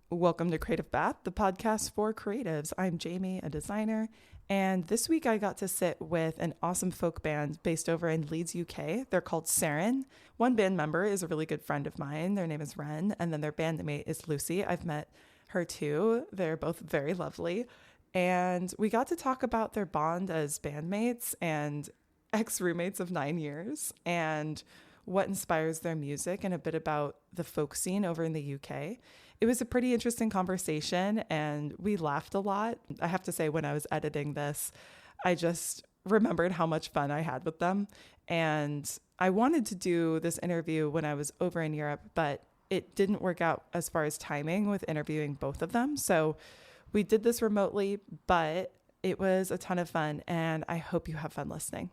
Welcome to Creative Bath, the podcast for creatives. I'm Jaime, a designer, and this week I got to sit with an awesome folk band based over in Leeds, UK. They're called Serin. One band member is a really good friend of mine. Their name is Ren, and then their bandmate is Lucy. I've met her too. They're both very lovely. And we got to talk about their bond as bandmates and ex-roommates of 9 years and what inspires their music and a bit about the folk scene over in the UK. It was a pretty interesting conversation and we laughed a lot. I have to say, when I was editing this, I just remembered how much fun I had with them. And I wanted to do this interview when I was over in Europe, but it didn't work out as far as timing with interviewing both of them. So we did this remotely, but it was a ton of fun and I hope you have fun listening.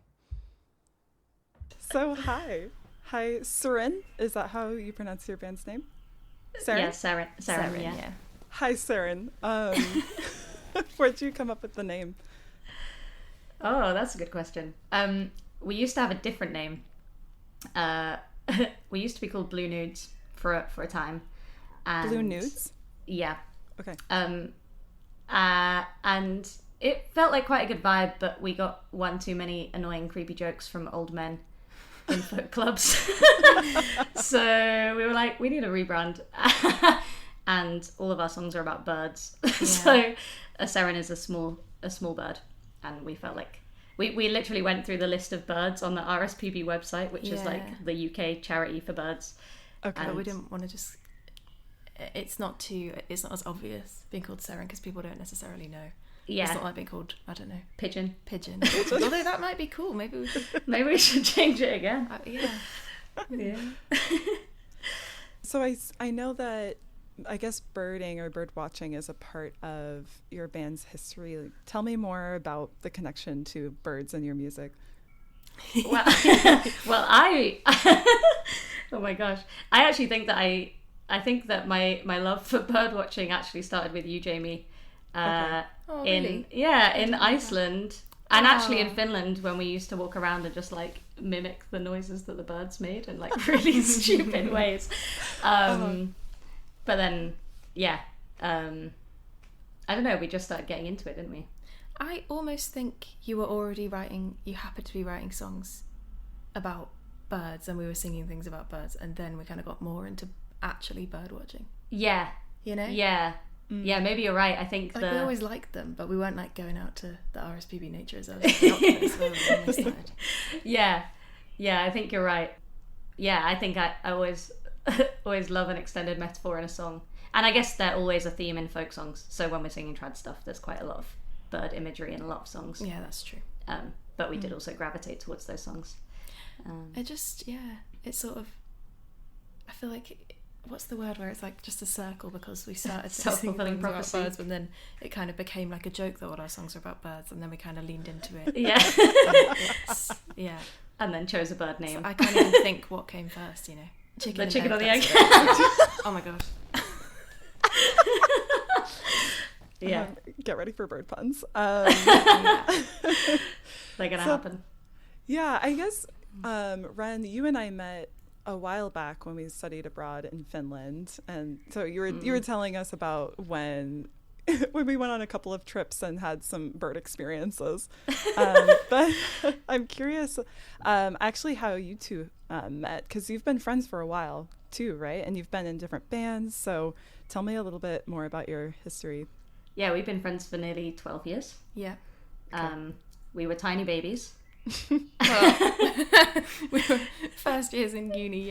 So hi, Serin. Is that how you pronounce your band's name? Serin? Yeah, Serin, yeah. Hi, Serin. Where'd you come up with the name? Oh, that's a good question. We used to have a different name. We used to be called Blue Nudes for a time. And Blue Nudes? Yeah. Okay. And it felt like quite a good vibe, but we got one too many annoying, creepy jokes from old men in folk clubs. So we were like, we need a rebrand. And all of our songs are about birds. Yeah. So a Serin is a small bird. And we felt like we literally went through the list of birds on the RSPB website, which is like the UK charity for birds. Okay. But we didn't want to just... It's not as obvious being called Serin because people don't necessarily know. Yeah. It's not like being called, I don't know. Pigeon. Although that might be cool. Maybe we should change it again. Yeah. So I know that, I guess, birding or bird watching is a part of your band's history. Tell me more about the connection to birds and your music. Well, oh my gosh. I actually think that I think that my love for bird watching actually started with you, Jaime. Okay. Oh, really? In Iceland and actually in Finland, when we used to walk around and just like mimic the noises that the birds made in like really stupid ways. But then, I don't know, we just started getting into it, didn't we? I almost think you happened to be writing songs about birds and we were singing things about birds and then we kind of got more into actually bird watching. Yeah. You know? Yeah. Yeah, maybe you're right. I think we always liked them, but we weren't like going out to the RSPB nature reserves. Yeah, I think you're right. Yeah, I think I always love an extended metaphor in a song, and I guess they're always a theme in folk songs. So when we're singing trad stuff, there's quite a lot of bird imagery in a lot of songs. Yeah, that's true. But we did also gravitate towards those songs. It's sort of, I feel like, what's the word where it's like just a circle, because we started singing things about birds and then it kind of became like a joke that all our songs are about birds and then we kind of leaned into it. Yeah. And then chose a bird name. So I can't even think what came first, you know. The chicken or the egg. Oh my gosh. Yeah. Get ready for bird puns. They're gonna happen. Yeah, I guess Ren, you and I met a while back when we studied abroad in Finland, and so you were telling us about when we went on a couple of trips and had some bird experiences. But I'm curious, actually, how you two met, because you've been friends for a while too, right? And you've been in different bands. So tell me a little bit more about your history. Yeah, we've been friends for nearly 12 years. Yeah. Okay. We were tiny babies. Well, we were first years in uni,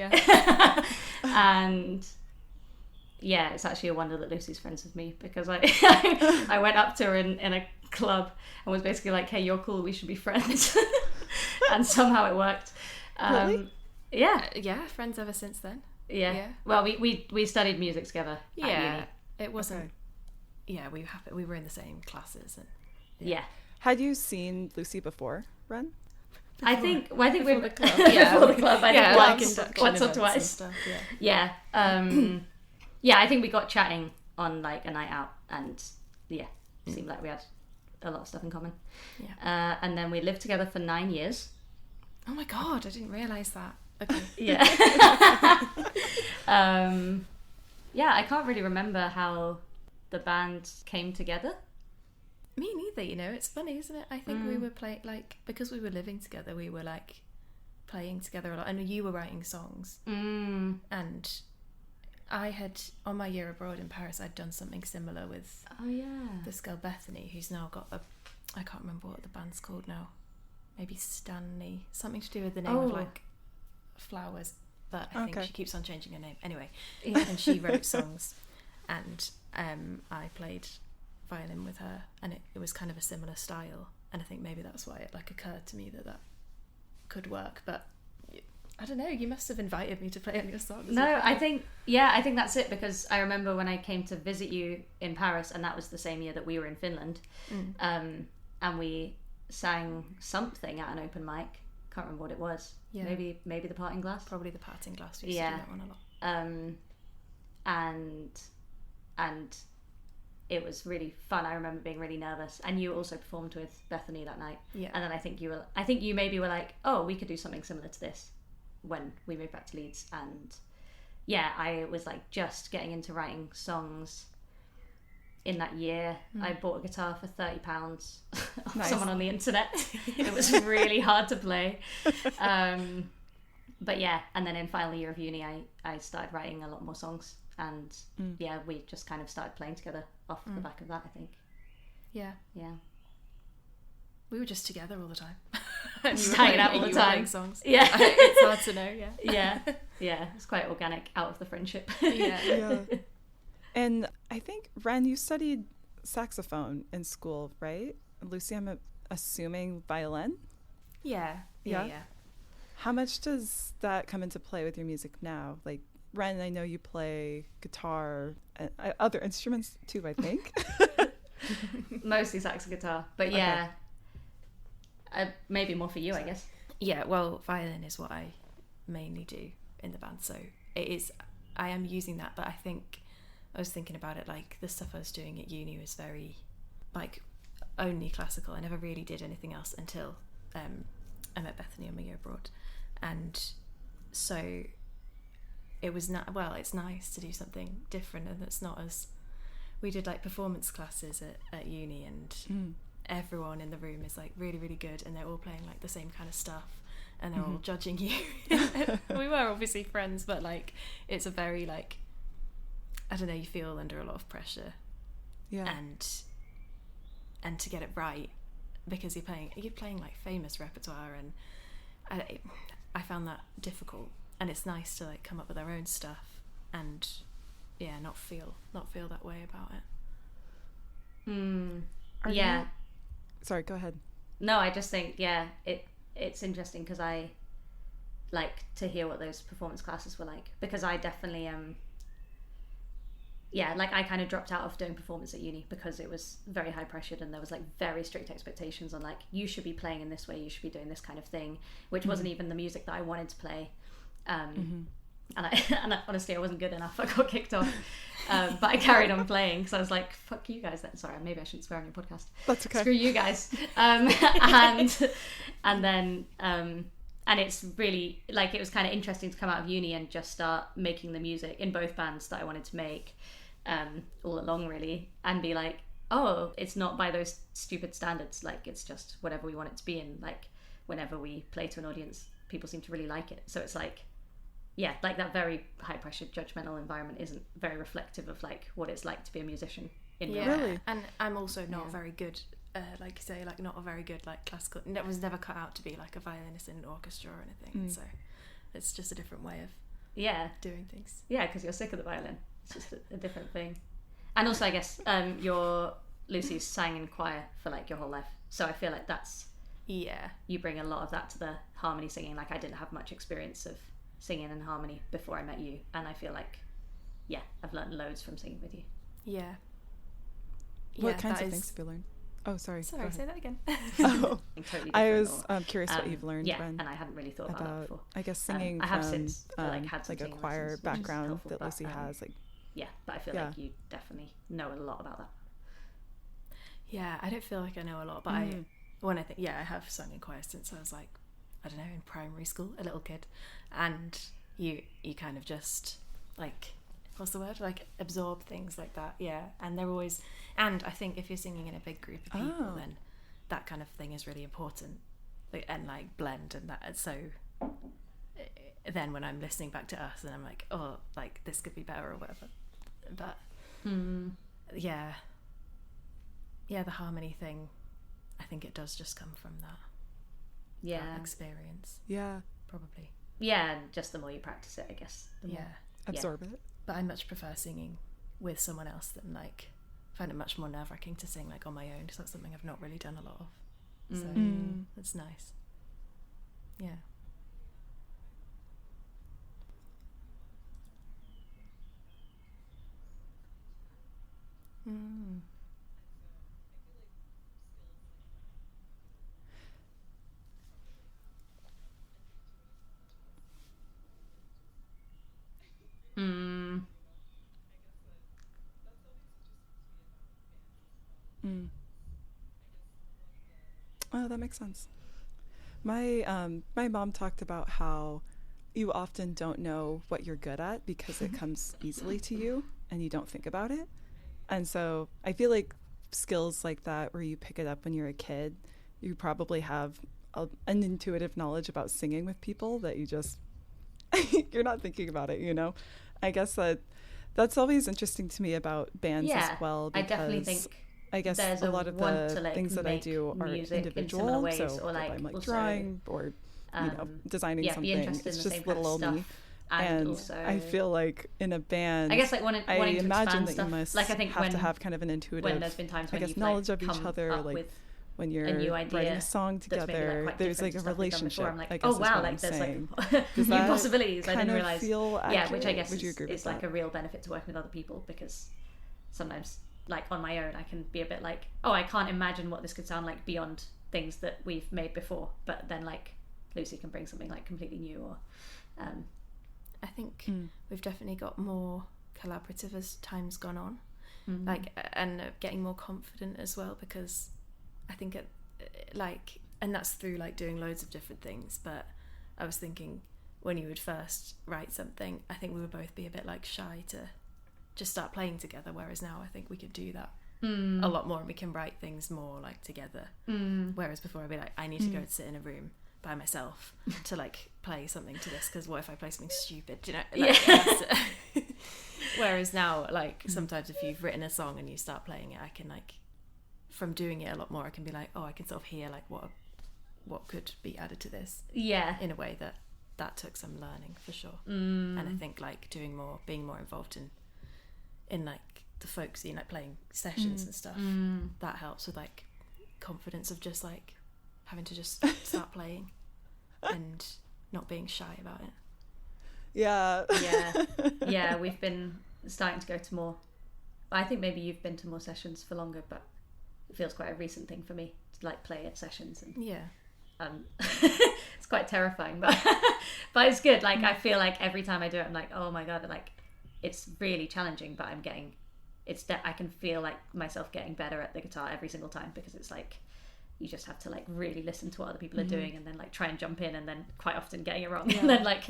and it's actually a wonder that Lucy's friends with me, because I went up to her in a club and was basically like, hey, you're cool, we should be friends. And somehow it worked. Really? Yeah, friends ever since then. Yeah. Well, we studied music together at uni. It wasn't we were in the same classes and Had you seen Lucy before, Ren? I think we're before the club. Before the club. I think once or twice. Stuff, I think we got chatting on like a night out, and seemed like we had a lot of stuff in common. Yeah. And then we lived together for 9 years. Oh my god, I didn't realise that. Okay. Yeah. I can't really remember how the band came together. Me neither, it's funny, isn't it? I think we were playing, like, because we were living together, we were, like, playing together a lot. I know you were writing songs. And I had, on my year abroad in Paris, I'd done something similar with this girl Bethany, who's now got I can't remember what the band's called now. Maybe Stanley. Something to do with the name of, like, flowers. But I think she keeps on changing her name. Anyway, and she wrote songs. And I played violin with her, and it was kind of a similar style, and I think maybe that's why it like occurred to me that could work. But I don't know, you must have invited me to play on your songs. No, I think that's it, because I remember when I came to visit you in Paris, and that was the same year that we were in Finland, and we sang something at an open mic. Can't remember what it was. Maybe the Parting Glass. Probably the Parting Glass. We used to do that one a lot. And it was really fun. I remember being really nervous, and you also performed with Bethany that night. And then I think you maybe were like, oh, we could do something similar to this when we moved back to Leeds. And I was like just getting into writing songs in that year. I bought a guitar for £30 off someone on the internet. It was really hard to play. But and then in final year of uni, I started writing a lot more songs. And we just kind of started playing together off the back of that, I think. Yeah. We were just together all the time. Just hanging out all the time. Songs. Yeah. It's hard to know, Yeah. It's quite organic out of the friendship. Yeah. And I think, Ren, you studied saxophone in school, right? Lucy, I'm assuming violin? Yeah. How much does that come into play with your music now? Like, Ren, I know you play guitar and other instruments too, I think. Mostly sax and guitar, but maybe more for you, I guess. Yeah, well, violin is what I mainly do in the band, so I am using that, but I think I was thinking about it, like the stuff I was doing at uni was very like only classical. I never really did anything else until I met Bethany on my year abroad, and so it was it's nice to do something different, and it's not as we did like performance classes at uni, and everyone in the room is like really, really good, and they're all playing like the same kind of stuff, and they're all judging you. We were obviously friends, but like it's a very like, I don't know, you feel under a lot of pressure, and to get it right, because you're playing like famous repertoire, and I found that difficult. And it's nice to like come up with our own stuff and not feel that way about it. Sorry, go ahead. No, I just think it's interesting because I like to hear what those performance classes were like, because I definitely like I kind of dropped out of doing performance at uni because it was very high pressured, and there was like very strict expectations on like, you should be playing in this way, you should be doing this kind of thing, which wasn't even the music that I wanted to play. And I honestly, I wasn't good enough. I got kicked off, but I carried on playing because I was like, fuck you guys then. Sorry, maybe I shouldn't swear on your podcast. That's okay. Screw you guys. And it's really like, it was kind of interesting to come out of uni and just start making the music in both bands that I wanted to make all along, really, and be like, oh, it's not by those stupid standards, like it's just whatever we want it to be, and like whenever we play to an audience, people seem to really like it. So it's like, like that very high pressured judgmental environment isn't very reflective of like what it's like to be a musician in real life. Really? And I'm also not very good, like you say, like not a very good like classical, it was never cut out to be like a violinist in an orchestra or anything, so it's just a different way of doing things. Because you're sick of the violin. It's just a different thing. And also I guess Lucy's sang in choir for like your whole life, so I feel like that's you bring a lot of that to the harmony singing. Like I didn't have much experience of singing in harmony before I met you, and I feel like I've learned loads from singing with you. What kinds of things have you learned? Oh, sorry, say that again. Totally I was curious what you've learned, and I hadn't really thought about that before. I guess singing I have from since had like a choir background that Lucy has, like but I feel like you definitely know a lot about that. I don't feel like I know a lot, but I have sung in choir since I was like, I don't know, in primary school, a little kid, and you kind of just like, what's the word, like absorb things like that. Yeah, and they're always, and I think if you're singing in a big group of people, then that kind of thing is really important, like, and like blend and that. And so then when I'm listening back to us, and I'm like, oh, like this could be better or whatever. But yeah, the harmony thing, I think it does just come from that. That experience. Yeah. Probably. Yeah, just the more you practice it, I guess. Absorb it. But I much prefer singing with someone else than like, I find it much more nerve-wracking to sing like on my own, because that's something I've not really done a lot of. So it's nice. Yeah. Oh, that makes sense. My mom talked about how you often don't know what you're good at because it comes easily to you and you don't think about it. And so I feel like skills like that, where you pick it up when you're a kid, you probably have an intuitive knowledge about singing with people that you just, you're not thinking about it, you know? I guess that's always interesting to me about bands as well. I definitely think I guess there's a lot of the like, things that I do are individual. Ways, so or like, if I'm like also, drawing or designing something, it's just little old me. And also, I feel like in a band, I guess like I imagine that stuff, you must like I think have to have kind of an intuitive, when there's been times when knowledge like, of each other, like when you're writing a song together, like there's like a relationship. I'm like, I guess oh wow, like there's like new possibilities. I didn't realize. Yeah, which I guess is like a real benefit to working with other people, because sometimes, like on my own, I can be a bit like, oh, I can't imagine what this could sound like beyond things that we've made before. But then like Lucy can bring something like completely new. Or I think we've definitely got more collaborative as time's gone on, like, and getting more confident as well, because I think and that's through like doing loads of different things. But I was thinking, when you would first write something, I think we would both be a bit like shy to just start playing together, whereas now I think we could do that a lot more, and we can write things more like together, whereas before I'd be like, I need to go and sit in a room by myself to like play something to this, because what if I play something stupid, you know, like, whereas now, like, sometimes if you've written a song and you start playing it, I can like, from doing it a lot more, I can be like, oh, I can sort of hear like what could be added to this, in a way that took some learning for sure. And I think like being more involved in like the folk scene, like playing sessions and stuff, that helps with like confidence of just like having to just start playing and not being shy about it. Yeah, we've been starting to go to more. I think maybe you've been to more sessions for longer, but it feels quite a recent thing for me to like play at sessions. And it's quite terrifying, but but it's good. Like I feel like every time I do it, I'm like, oh my god, like it's really challenging, but I'm getting I can feel like myself getting better at the guitar every single time, because it's like you just have to like really listen to what other people are doing, and then like try and jump in, and then quite often getting it wrong, and then like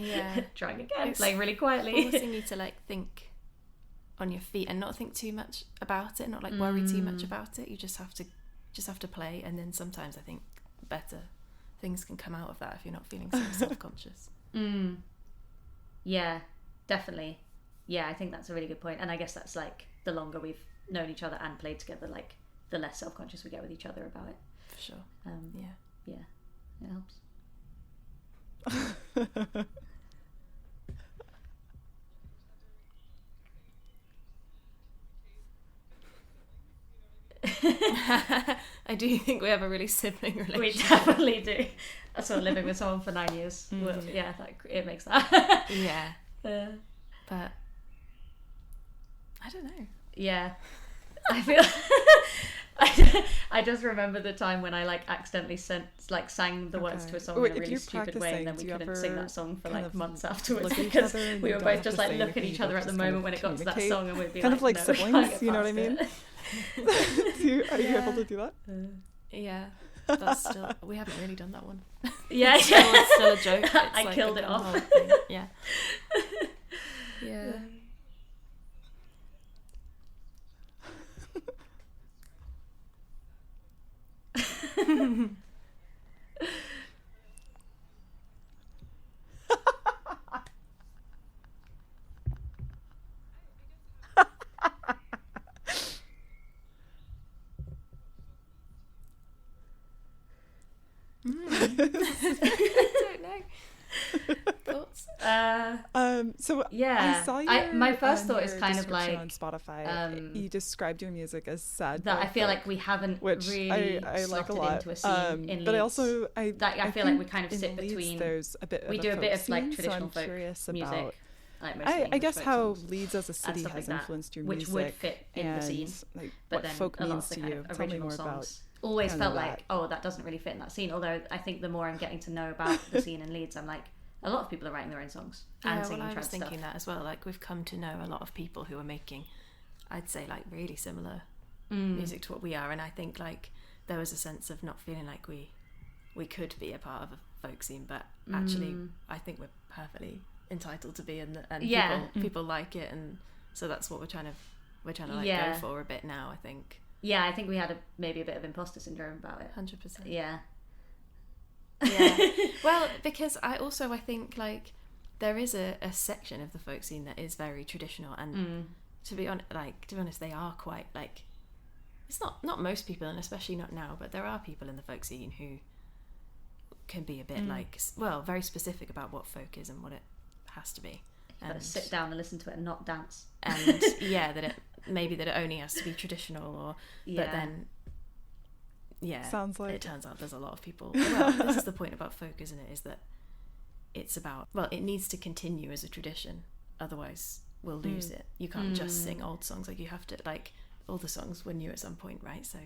trying again, playing really quietly. Forcing you to like think on your feet and not think too much about it, not like worry too much about it. You just have to play, and then sometimes I think better things can come out of that if you're not feeling so self-conscious. Yeah, definitely. Yeah, I think that's a really good point. And I guess that's like the longer we've known each other and played together, like the less self-conscious we get with each other about it. For sure. Yeah, it helps. I do think we have a really sibling relationship. We definitely do. That's what, living with someone for 9 years. Well, yeah, it makes that. But I don't know. Yeah, I feel. I just remember the time when I like accidentally sang the words to a song in a really stupid way, and then we couldn't sing that song for like months afterwards, because we were both just like look at each other at the moment when it got to that song, and we'd be kind of like no, siblings, you know what I mean? Are you able to do that? Yeah, that's still, we haven't really done that one. Yeah, it's still a joke. It's I killed it off. Yeah. I don't know. Thoughts? So Yeah, I saw your, my first thought your is kind of description like on Spotify. You described your music as sad, that. I feel folk, like we haven't which really I like a slotted lot. into a scene in Leeds. But I also I feel like we think kind of in sit Leeds between. There's a bit We of do a a bit folk of like scene, traditional so I'm folk curious music. about. Like mostly I English guess folk how songs Leeds as a and city stuff has like that, influenced your which music would fit in and the scene. like But what then folk a lot means of the to kind you. of Tell me original more about. songs always kind felt of like, that. oh, that doesn't really fit in that scene. Although I think the more I'm getting to know about the scene in Leeds, I'm like, a lot of people are writing their own songs and Yeah, singing well, I trad was thinking stuff. that as well. Like, we've come to know a lot of people who are making, I'd say, like, really similar music to what we are. And I think, like, there was a sense of not feeling like we could be a part of a folk scene, but actually, I think we're perfectly entitled to be, and Yeah. people like it, and so that's what we're trying to like Yeah. go for a bit now. I think Yeah, I think we had maybe a bit of imposter syndrome about it. 100%. Yeah. Yeah. Well, because I think like there is a section of the folk scene that is very traditional, and to be honest, they are quite like, it's not most people, and especially not now, but there are people in the folk scene who can be a bit like, well, very specific about what folk is and what it has to be. Gotta sit down and listen to it and not dance. And yeah, that it only has to be traditional, or Yeah. but then Sounds like it turns out there's a lot of people. Well, this is the point about folk, isn't it? Is that it's about, well, it needs to continue as a tradition, otherwise we'll lose it. You can't just sing old songs. Like, you have to, like, all the songs were new at some point, right? So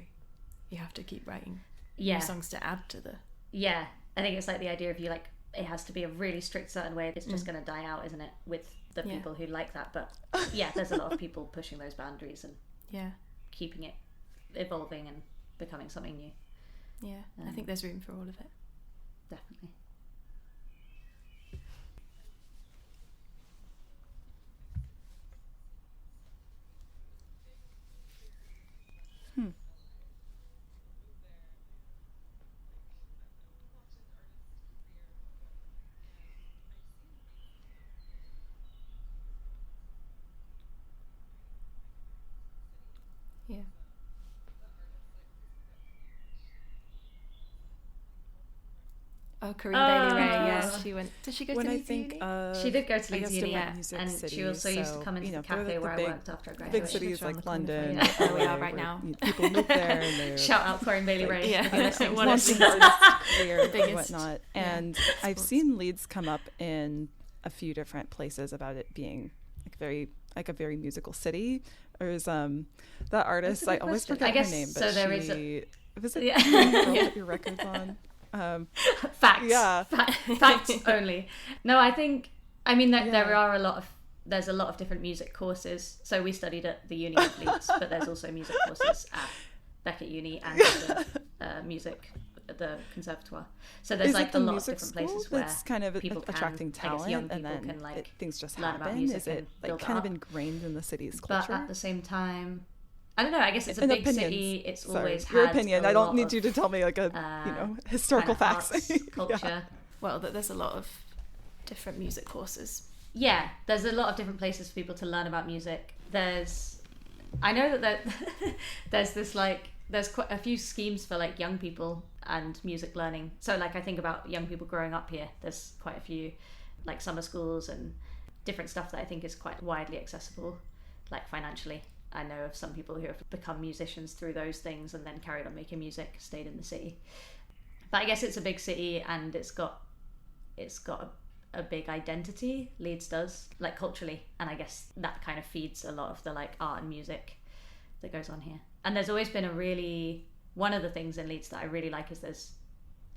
you have to keep writing new songs to add to the. Yeah, I think it's like the idea of you, like, it has to be a really strict certain way. It's just going to die out, isn't it, with the people who like that. But yeah, there's a lot of people pushing those boundaries and keeping it evolving and becoming something new. Yeah, I think there's room for all of it. Definitely. Yeah. Oh, Corinne Bailey Ray, yes, she went. Did she go When to I Leeds think Uni? She did go to I Leeds guess Uni, different music and cities, she also used to so, come into the they're cafe where I big- worked after I big graduated. cities around like the corner from London, you. Yeah. Where we LA, are right where now. people move there and they're Shout out Corinne Bailey Ray. Yeah. if you're listening to What this. is launching artist career and Biggest, whatnot. And I've seen Leeds come up in a few different places about it being like a very musical city. There's that artist, That's a I good always question. forget I guess her name, but so. There is she was it Yeah. the girl that your records on. Facts. Yeah. Facts only. No, I think. I mean, there are there's a lot of different music courses. So we studied at the Uni of Leeds, but there's also music courses at Beckett Uni and music at the Conservatoire. So there's Is like it the a lot of music different school places where that's kind of people attracting can, I guess talent, young and people then can like things just learn about happen? music Is it and like build kind of up. ingrained in the city's But culture? at the same time, I don't know. I guess it's a In big opinions. city. It's Sorry, always had your opinion. a I don't lot need of, you to tell me like a historical kind of facts. arts, culture. Well, there's a lot of different music courses. Yeah, there's a lot of different places for people to learn about music. I know that there's this like, there's quite a few schemes for like young people and music learning. So like I think about young people growing up here, there's quite a few like summer schools and different stuff that I think is quite widely accessible, like financially. I know of some people who have become musicians through those things and then carried on making music, stayed in the city. But I guess it's a big city and it's got a big identity. Leeds does, like culturally, and I guess that kind of feeds a lot of the like art and music that goes on here. And there's always been one of the things in Leeds that I really like is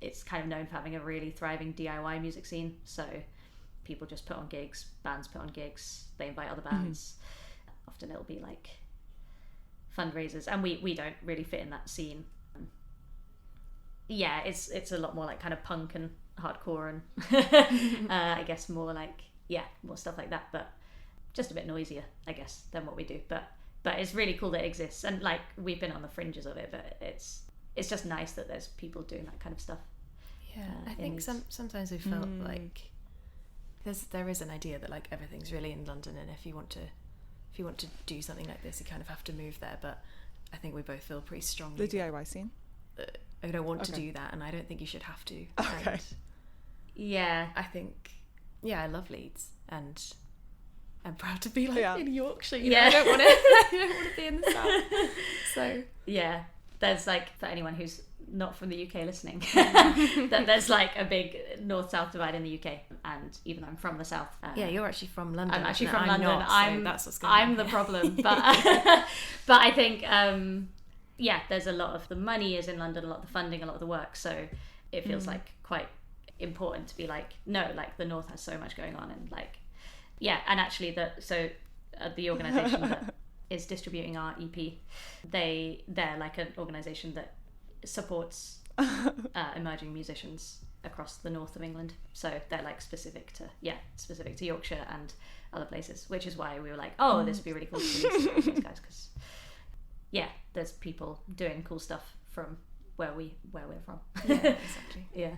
it's kind of known for having a really thriving DIY music scene. So people just put on gigs, bands put on gigs, they invite other bands. Often it'll be like fundraisers, and we don't really fit in that scene. Yeah, it's a lot more like kind of punk and hardcore and I guess more like more stuff like that, but just a bit noisier, I guess, than what we do. But it's really cool that it exists, and like we've been on the fringes of it, but it's just nice that there's people doing that kind of stuff. Yeah, I think sometimes we felt like there is an idea that like everything's really in London, and if you want to do something like this, you kind of have to move there. But I think we both feel pretty strongly The DIY scene? I don't want to do that, and I don't think you should have to. Okay. And yeah, I think, I love Leeds, and I'm proud to be like in Yorkshire. You know, I don't want to be in the south. So yeah, there's like, for anyone who's not from the UK listening, that there's like a big north-south divide in the UK, and even though I'm from the south, you're actually from London. I'm actually from I'm London. Not, so that's what's going I'm on the here. problem, but but I think there's a lot of the money is in London, a lot of the funding, a lot of the work, so it feels like quite important to be like, no, like the north has so much going on, and like and actually the organisation that is distributing our EP, they're like an organisation that supports emerging musicians across the north of England, so they're like specific to Yorkshire and other places, which is why we were like, oh, this would be really cool to release these guys, because there's people doing cool stuff from where we're from. Yeah, exactly. Yeah.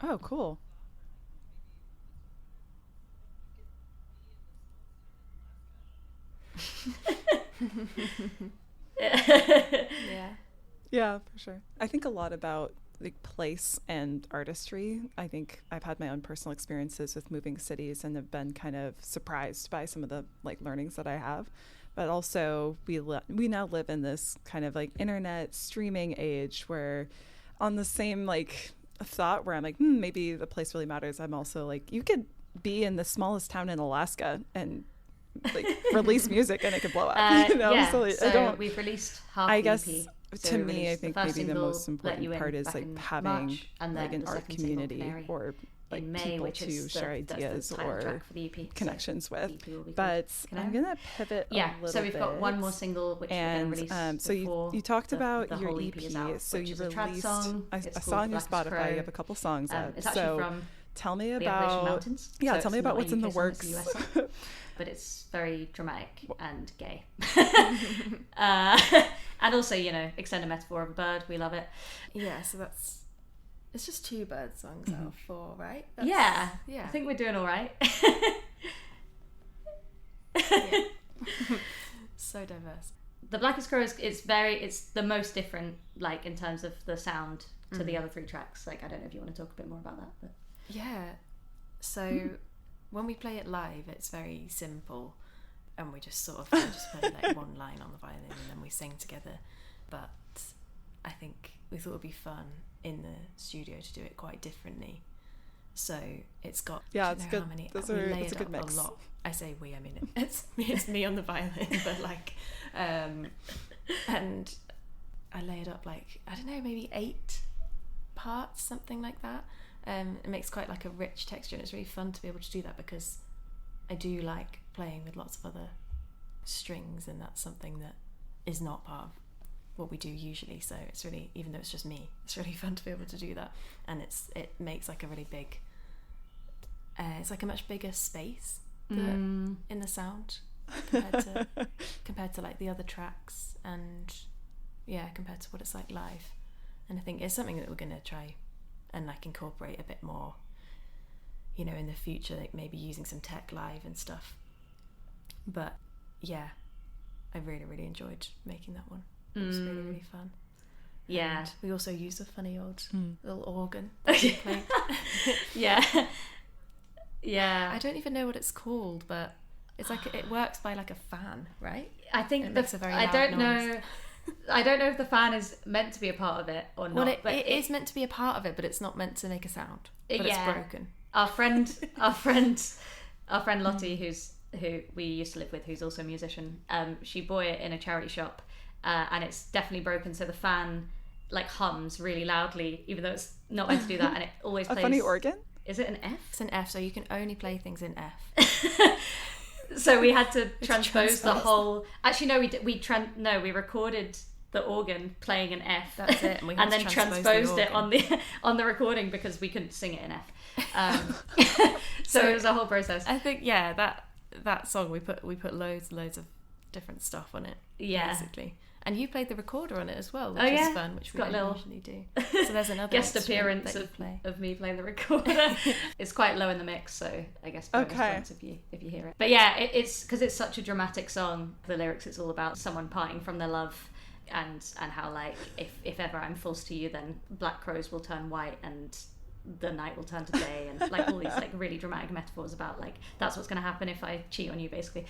Oh, cool. Yeah, for sure. I think a lot about like place and artistry. I think I've had my own personal experiences with moving cities and have been kind of surprised by some of the like learnings that I have. But also we now live in this kind of like internet streaming age where on the same like thought where I'm like, maybe the place really matters. I'm also like, you could be in the smallest town in Alaska and like release music and it could blow up. You know? So we've released half I the guess EP. to me, I think maybe the most important part is like having March, and like an art community or like in May, people which to is share ideas or for the EP. connections so with. The EP will be But called I'm gonna pivot a little bit. So we've got one more single which and we're going to release so you talked about the your whole EP. is out, so you is a trad released. song. I saw on your Spotify you have a couple songs out. It's actually so from tell me the Appalachian about Mountains. Yeah, so tell me about what's in the works. But it's very dramatic and gay. And also, extend a metaphor of a bird. We love it. Yeah, so it's just 2 bird songs out of 4, right? Yeah. I think we're doing all right. So diverse. The Blackest Crow it's the most different, like in terms of the sound to the other 3 tracks. Like, I don't know if you want to talk a bit more about that, but yeah. So when we play it live, it's very simple, and we just sort of play like one line on the violin and then we sing together. But I think we thought it would be fun in the studio to do it quite differently. So it's got it's good. How many, it's a good mix. A lot. I say we, I mean it's me on the violin, but like and I lay it up like, I don't know, maybe 8 parts, something like that. It makes quite like a rich texture, and it's really fun to be able to do that because I do like playing with lots of other strings, and that's something that is not part of what we do usually. So it's really, even though it's just me, it's really fun to be able to do that, and it makes like a really big it's like a much bigger space in the sound compared to like the other tracks, and compared to what it's like live. And I think it's something that we're going to try and like incorporate a bit more, in the future, like maybe using some tech live and stuff. But yeah, I really, really enjoyed making that one. It was really, really fun. Yeah. And we also used a funny old little organ that we played. Yeah. I don't even know what it's called, but it's like it works by like a fan, right? I think it makes a very I loud don't noise. know. I don't know if the fan is meant to be a part of it or not. Well, but it is meant to be a part of it, but it's not meant to make a sound. But it's broken. Our friend Lottie, who we used to live with, who's also a musician, she bought it in a charity shop, and it's definitely broken. So the fan like hums really loudly, even though it's not meant to do that, and it always plays. A funny organ? Is it an F? It's an F, so you can only play things in F. So we had to transpose the whole. Actually, no, we recorded the organ playing an F. That's it. And then transposed it on the recording because we couldn't sing it in F. So it was a whole process. I think that song we put loads and loads of different stuff on it. Yeah. Basically. And you played the recorder on it as well, which is fun, which we don't usually do. So there's another guest appearance of me playing the recorder. It's quite low in the mix, so I guess bonus points if you hear it. But yeah, it's because it's such a dramatic song. The lyrics, it's all about someone parting from their love, and how like if ever I'm false to you, then black crows will turn white and the night will turn to day, and like all these like really dramatic metaphors about like that's what's going to happen if I cheat on you, basically.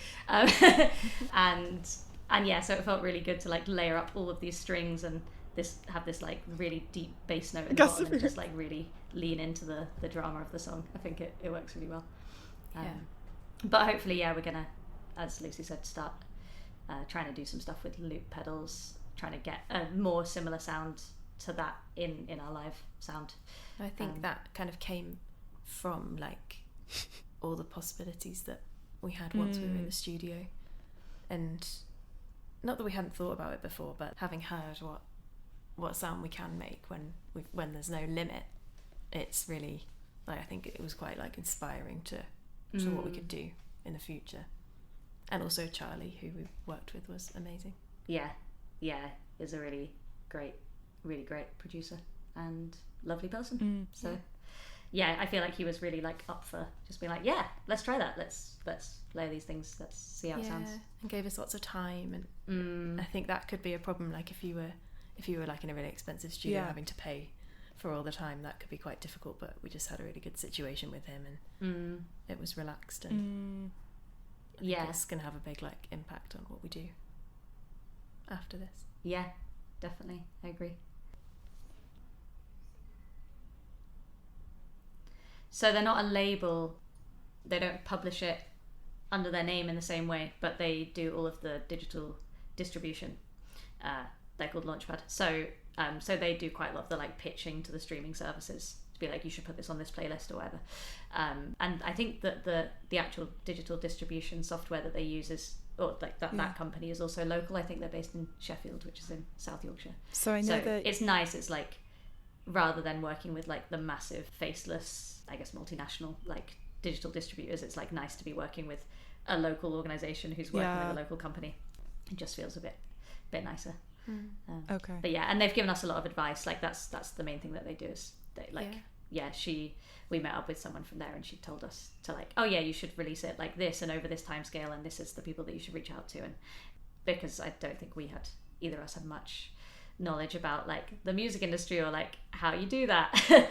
And yeah, so it felt really good to like layer up all of these strings and have this like really deep bass note in the bottom and just like really lean into the drama of the song. I think it works really well. But hopefully, we're gonna, as Lucy said, start trying to do some stuff with loop pedals, trying to get a more similar sound to that in our live sound. I think that kind of came from like all the possibilities that we had once we were in the studio, and not that we hadn't thought about it before, but having heard what sound we can make when there's no limit, it's really like, I think it was quite like inspiring to what we could do in the future. And also Charlie, who we worked with, was amazing. Yeah, is a really great producer and lovely person. So yeah, I feel like he was really like up for just being like, yeah, let's try that. Let's layer these things. Let's see how it sounds. And gave us lots of time. And I think that could be a problem. Like if you were like in a really expensive studio, having to pay for all the time, that could be quite difficult. But we just had a really good situation with him, and it was relaxed. And I think it's gonna have a big like impact on what we do after this. Yeah, definitely, I agree. So they're not a label, they don't publish it under their name in the same way, but they do all of the digital distribution. They're called Launchpad. So they do quite a lot of the like pitching to the streaming services to be like, you should put this on this playlist or whatever. And I think that the actual digital distribution software that they use is, or like that company is also local. I think they're based in Sheffield, which is in South Yorkshire. So I know that it's nice. It's like, rather than working with like the massive faceless, I guess, multinational like digital distributors, it's like nice to be working with a local organization who's working with a local company. It just feels a bit nicer. Okay. But yeah, and they've given us a lot of advice. Like that's the main thing that they do is they like we met up with someone from there and she told us to like, oh yeah, you should release it like this and over this time scale, and this is the people that you should reach out to. And because I don't think either of us had much knowledge about like the music industry or like how you do that.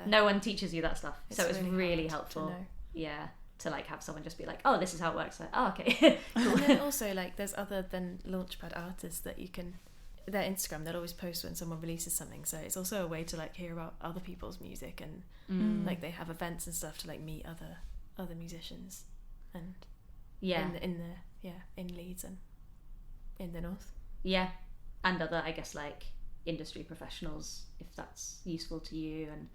No one teaches you that stuff, so it's really helpful to like have someone just be like, oh, this is how it works. Like, oh, okay. Cool. And then also like there's other than Launchpad artists that you can, their Instagram, they'll always post when someone releases something, so it's also a way to like hear about other people's music, and like they have events and stuff to like meet other musicians, and in Leeds and in the north, and other, I guess, like industry professionals, if that's useful to you. And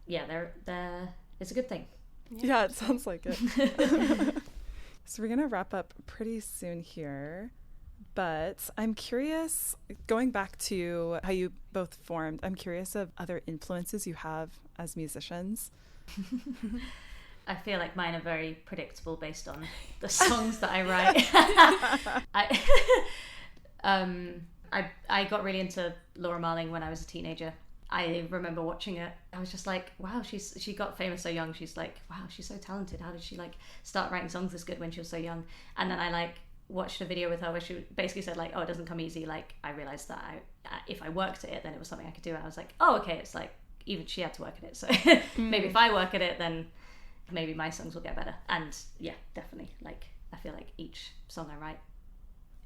they're it's a good thing. Yeah, it sounds like it. So we're gonna wrap up pretty soon here, but I'm curious, going back to how you both formed, I'm curious of other influences you have as musicians. I feel like mine are very predictable based on the songs that I write. I got really into Laura Marling when I was a teenager. I remember watching it. I was just like, wow, she got famous so young. She's like, wow, she's so talented. How did she like start writing songs this good when she was so young? And then I like watched a video with her where she basically said like, oh, it doesn't come easy. Like I realized that if I worked at it, then it was something I could do. And I was like, oh, okay, it's like even she had to work at it. So maybe if I work at it, then maybe my songs will get better. And yeah, definitely. Like I feel like each song I write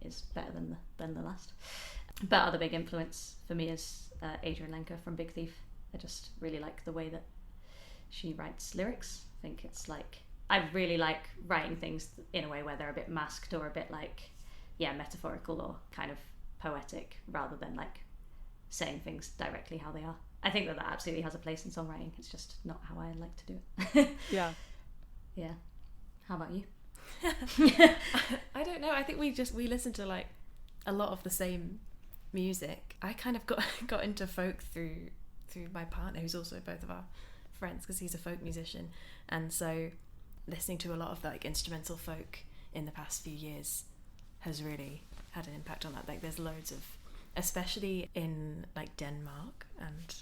is better than the last. But other big influence for me is Adrian Lenker from Big Thief. I just really like the way that she writes lyrics. I think it's like, I really like writing things in a way where they're a bit masked or a bit like, metaphorical or kind of poetic, rather than like saying things directly how they are. I think that absolutely has a place in songwriting. It's just not how I like to do it. Yeah. How about you? I don't know. I think we listen to like a lot of the same music. I kind of got into folk through my partner, who's also both of our friends, because he's a folk musician, and so listening to a lot of like instrumental folk in the past few years has really had an impact on that. Like there's loads of, especially in like Denmark and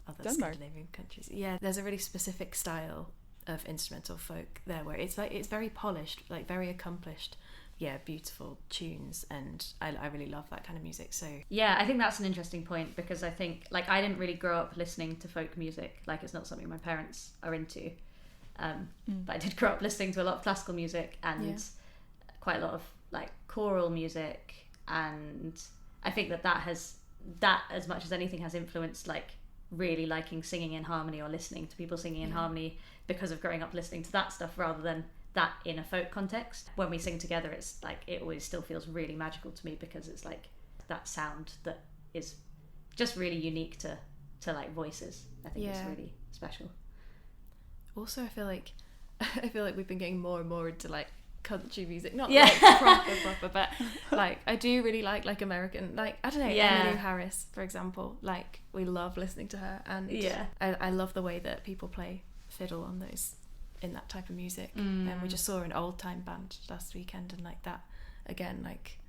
other Scandinavian countries, there's a really specific style of instrumental folk there where it's very polished, like very accomplished, beautiful tunes, and I really love that kind of music. So yeah, I think that's an interesting point, because I think like I didn't really grow up listening to folk music. Like it's not something my parents are into, but I did grow up listening to a lot of classical music and quite a lot of like choral music, and I think that as much as anything has influenced like really liking singing in harmony or listening to people singing in harmony, because of growing up listening to that stuff rather than that in a folk context. When we sing together, it's like it always still feels really magical to me, because it's like that sound that is just really unique to like voices. I think it's really special. Also, I feel like we've been getting more and more into like country music, not like proper, but like I do really like American, like I don't know, Emmylou Harris, for example. Like we love listening to her, and I love the way that people play fiddle on those, in that type of music. And we just saw an old time band last weekend, and like that again, like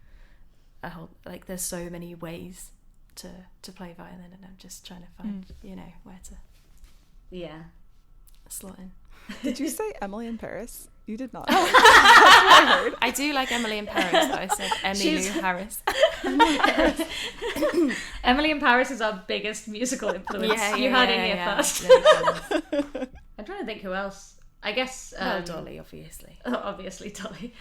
a whole, like there's so many ways to play violin, and I'm just trying to find where to slot in. Did you say Emily in Paris? You did not. That's what I heard. I do like Emily in Paris, but I said Emmylou Harris. Emily in Paris is our biggest musical influence. You heard it here first. I'm trying to think who else. I guess Dolly, obviously. Obviously Dolly.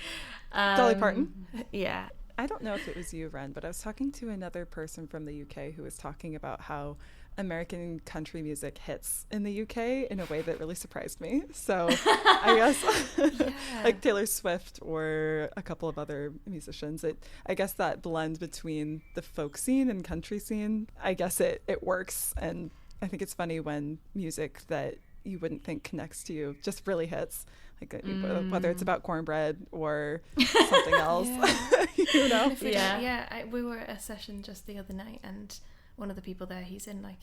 Dolly Parton? Yeah. I don't know if it was you, Ren, but I was talking to another person from the UK who was talking about how American country music hits in the UK in a way that really surprised me. So I guess like Taylor Swift or a couple of other musicians, I guess that blend between the folk scene and country scene, I guess it works. And I think it's funny when music that you wouldn't think connects to you just really hits, like whether it's about cornbread or something else. You know? We were at a session just the other night, and one of the people there, he's in like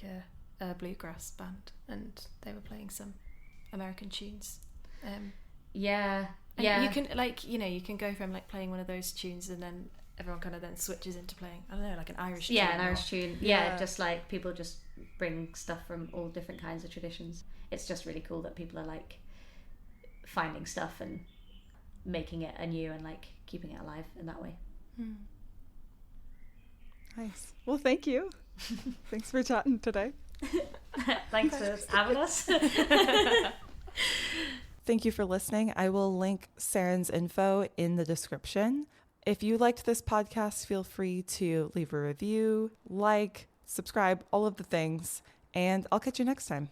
a bluegrass band, and they were playing some American tunes. You can you can go from like playing one of those tunes, and then everyone kind of then switches into playing, I don't know, like an Irish tune. Yeah, an Irish tune. Yeah, just like people just bring stuff from all different kinds of traditions. It's just really cool that people are like finding stuff and making it anew and like keeping it alive in that way. Nice. Well, thank you. Thanks for chatting today. Thanks for having us. Thank you for listening. I will link Serin's info in the description. If you liked this podcast, feel free to leave a review, like, subscribe, all of the things, and I'll catch you next time.